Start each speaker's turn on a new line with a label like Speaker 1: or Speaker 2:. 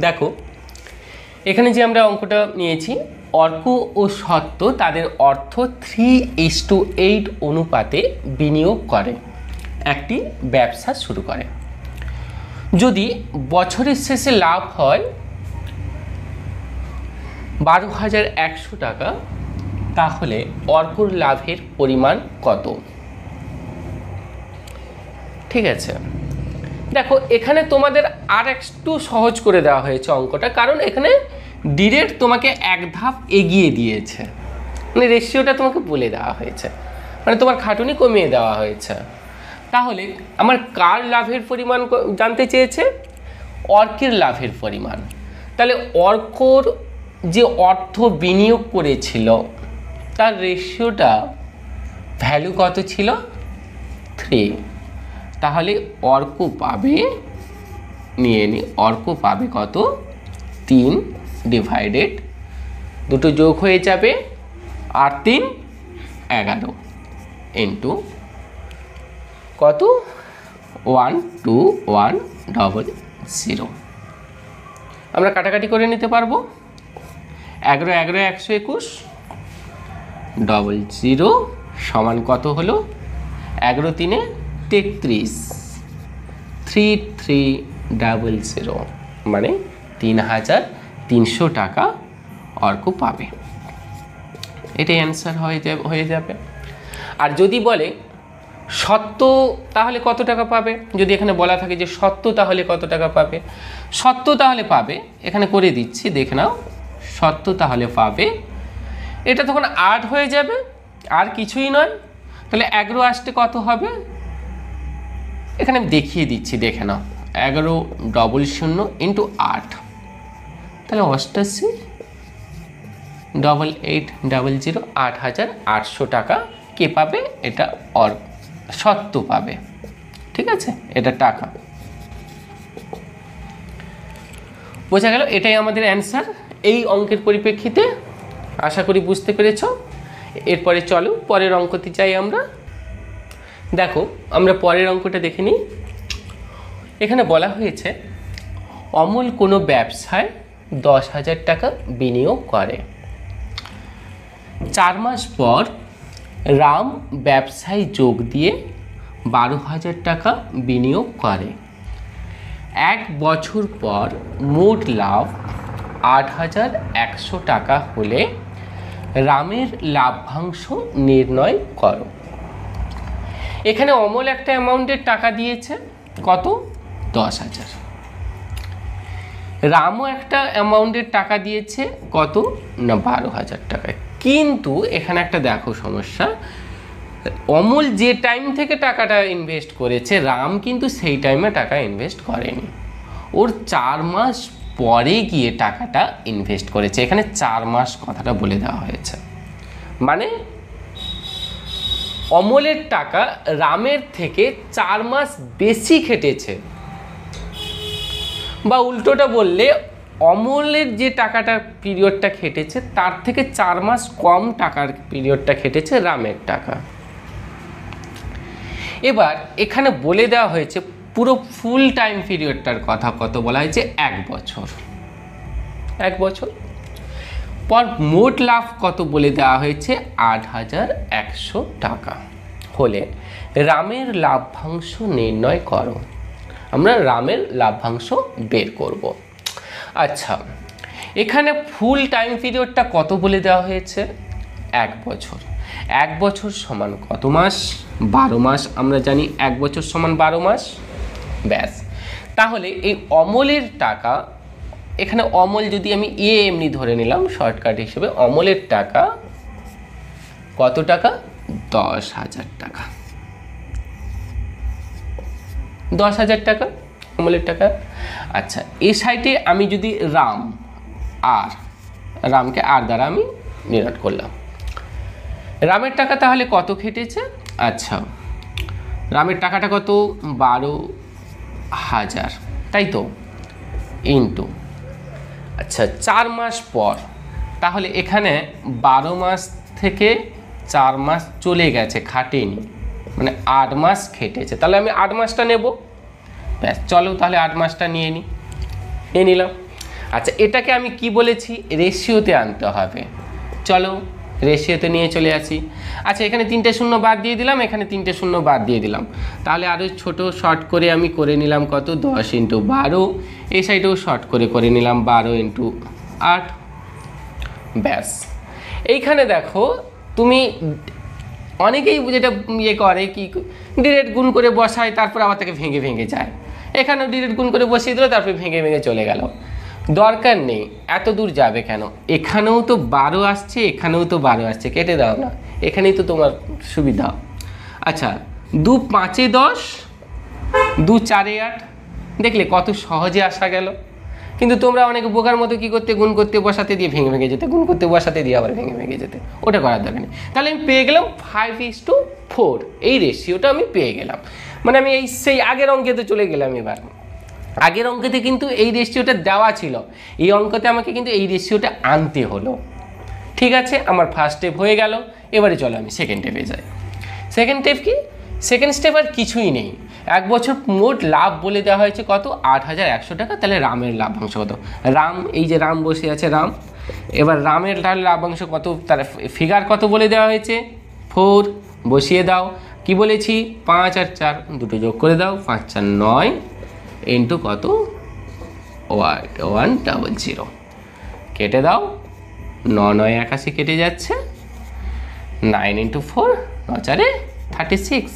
Speaker 1: দেখো এখানে যে আমরা অঙ্কটা নিয়েছি, অর্ক ও সত্য তাদের অর্থ 3:8 অনুপাতে বিনিয়োগ করে একটি ব্যবসা শুরু করে। যদি বছরের শেষে লাভ হয় 12,100 টাকা, তাহলে অর্কর লাভের পরিমাণ কত? ঠিক আছে, দেখো এখানে তোমাদের আর একটু সহজ করে দেওয়া হয়েছে অঙ্কটা, কারণ এখানে ডিরেক্ট তোমাকে এক ধাপ এগিয়ে দিয়েছে, মানে রেশিওটা তোমাকে বলে দেওয়া হয়েছে, মানে তোমার খাটুনি কমিয়ে দেওয়া হয়েছে। তাহলে আমার কার লাভের পরিমাণ জানতে চেয়েছে? অর্কের লাভের পরিমাণ। তাহলে অর্কর যে অর্থ বিনিয়োগ করেছিল তার রেশিওটা ভ্যালু কত ছিল? 3। তাহলে অর্ক পাবে, নিয়ে নি, অর্ক পাবে কত? 3 ডিভাইডেড, দুটো যোগ হয়ে যাবে 8 3 11 ইন্টু কত? 12100। আমরা কাটাকাটি করে নিতে পারবো। 11 11 121, 00 সমান কত হলো? 11 3 33, 3300, মানে 3300 টাকা অর্ক পাবে। এটাই অ্যান্সার হয়ে যাবে। আর যদি বলে সত্য তাহলে কত টাকা পাবে, যদি এখানে বলা থাকে যে সত্য তাহলে কত টাকা পাবে, সত্য তাহলে পাবে, এখানে করে দিচ্ছি দেখে নাও, সত্য তাহলে পাবে, এটা তখন 8 হয়ে যাবে, আর কিছুই নয়। তাহলে 11 আসতে কত হবে? এখানে আমি দেখিয়ে দিচ্ছি, দেখে নাও, 1100 ইন্টু 8, তাহলে 88 8800, 8800 টাকা কে পাবে? এটা সত্য পাবে। ঠিক আছে, এটা টাকা। বোঝা গেল? এটাই আমাদের অ্যান্সার এই অঙ্কের পরিপ্রেক্ষিতে। আশা করি বুঝতে পেরেছ। এরপরে চলো পরের অঙ্কতে যাই আমরা। দেখো আমরা পরের অঙ্কটা দেখে নিই। এখানে বলা হয়েছে অমল কোনো ব্যবসায় 10,000 টাকা বিনিয়োগ করে। 4 মাস পর রাম ব্যবসায় যোগ দিয়ে 12,000 টাকা বিনিয়োগ করে। 1 বছর পর মোট লাভ 8,100 টাকা হলে রামের লাভ্যাংশ নির্ণয় করো। এখানে অমল একটা অ্যামাউন্টের টাকা দিয়েছে, কত? 10,000। রামও একটা অ্যামাউন্টের টাকা দিয়েছে, কত? না 12,000 টাকায়। কিন্তু এখানে একটা দেখো সমস্যা, অমল যে টাইম থেকে টাকাটা ইনভেস্ট করেছে, রাম কিন্তু সেই টাইমে টাকা ইনভেস্ট করেনি, ওর 4 মাস পরে গিয়ে টাকাটা ইনভেস্ট করেছে। এখানে 4 মাস কথাটা বলে দেওয়া হয়েছে, মানে অমলের টাকা রামের থেকে 4 মাস বেশি খেটেছে, বা উল্টোটা বললে অমলের যে টাকাটা পিরিয়ডটা খেটেছে তার থেকে 4 মাস কম টাকার পিরিয়ডটা খেটেছে রামের টাকা। এবার এখানে বলে দেওয়া হয়েছে পুরো ফুল টাইম পিরিয়ডটার কথা, কত বলা হয়েছে? 1 বছর। 1 বছর পর মোট লাভ কত বলে দেওয়া হয়েছে? 8,100 টাকা হলে রামের লাভ্যাংশ নির্ণয় করো। আমরা রামের লাভ্যাংশ বের করব। আচ্ছা, এখানে ফুল টাইম পিরিয়ডটা কত বলে দেওয়া হয়েছে? 1 বছর। 1 বছর সমান কত মাস? 12 মাস। আমরা জানি 1 বছর সমান 12 মাস, ব্যাস। তাহলে এই অমলের টাকা, এখানে অমল যদি আমি এমনি ধরে নিলাম শর্টকাট হিসেবে, অমলের টাকা কত টাকা? 10,000 টাকা। 10,000 টাকা অমলের টাকা। আচ্ছা, এই সাইডে আমি যদি রামকে আর দ্বারা আমি ডিনোট করলাম, রামের টাকা তাহলে কত খেটেছে? আচ্ছা, রামের টাকাটা কত? 12,000, তাই তো, ইন্টু, আচ্ছা 4 মাস পর, তাহলে এখানে 12 মাস থেকে 4 মাস চলে গেছে, খাটেনি, মানে 8 মাস খেটেছে। তাহলে আমি 8 মাসটা নেব, ব্যাস। চলো তাহলে 8 মাসটা নিয়ে নিলাম। আচ্ছা এটাকে আমি কি বলেছি, রেশিওতে আনতে হবে। চলো রেশিওতে নিয়ে চলে আসি। আচ্ছা এখানে 3টে শূন্য বাদ দিয়ে দিলাম, এখানে 3টে শূন্য বাদ দিয়ে দিলাম, তাহলে আরও ছোট শর্ট করে আমি করে নিলাম কত, 10 × 12। এই সাইডেও শর্ট করে নিলাম 12 × 8। ব্যাস। এইখানে দেখো তুমি অনেকেই যেটা ইয়ে করে কি ডিরেক্ট গুণ করে বসায়, তারপর আবার তাকে ভেঙে যায়। এখানেও ডিরেক্ট গুণ করে বসিয়ে দিল, তারপরে ভেঙে চলে গেল। দরকার নেই, এত দূর যাবে কেন? এখানেও তো 12 আসছে, এখানেও তো 12 আসছে, কেটে দাও না, এখানেই তো তোমার সুবিধা। আচ্ছা 2 × 5 = 10, 2 × 4 = 8, দেখলে কত সহজে আসা গেল। কিন্তু তোমরা অনেক বোকার মতো কী করতে, গুণ করতে বসাতে দিয়ে ভেঙে যেতে, গুণ করতে বসাতে দিয়ে আবার ভেঙে যেতে, ওটা করার দরকার নেই। তাহলে আমি পেয়ে গেলাম 5:4, এই রেশিওটা আমি পেয়ে গেলাম। মানে আমি সেই আগের অঙ্কেতে চলে গেলাম। এবার আগের অঙ্কেতে কিন্তু এই রেশিওটা দেওয়া ছিল, এই অঙ্কতে আমাকে কিন্তু এই রেশিওটা আনতে হলো। ঠিক আছে, আমার ফার্স্ট স্টেপ হয়ে গেল। এবারে চলো আমি সেকেন্ড স্টেপে যাই। সেকেন্ড স্টেপ কি? সেকেন্ড স্টেপ আর কিছুই নেই, 1 বছর মোট লাভ বলে দেওয়া হয়েছে কত, 8,100 টাকা। তাহলে রামের লাভাংশ কত? রাম, এই যে রাম বসে আছে রাম, এবার রামের তাহলে লাভাংশ কত, তার ফিগার কত বলে দেওয়া হয়েছে, 4 বসিয়ে দাও। কি বলেছি, 5 আর 4 দুটো যোগ করে দাও, 5 × 4 = 9 ইন্টু কত, 100। কেটে দাও, 9 × 9 = 81 কেটে যাচ্ছে, 9 × 4 9 × 4 = 36।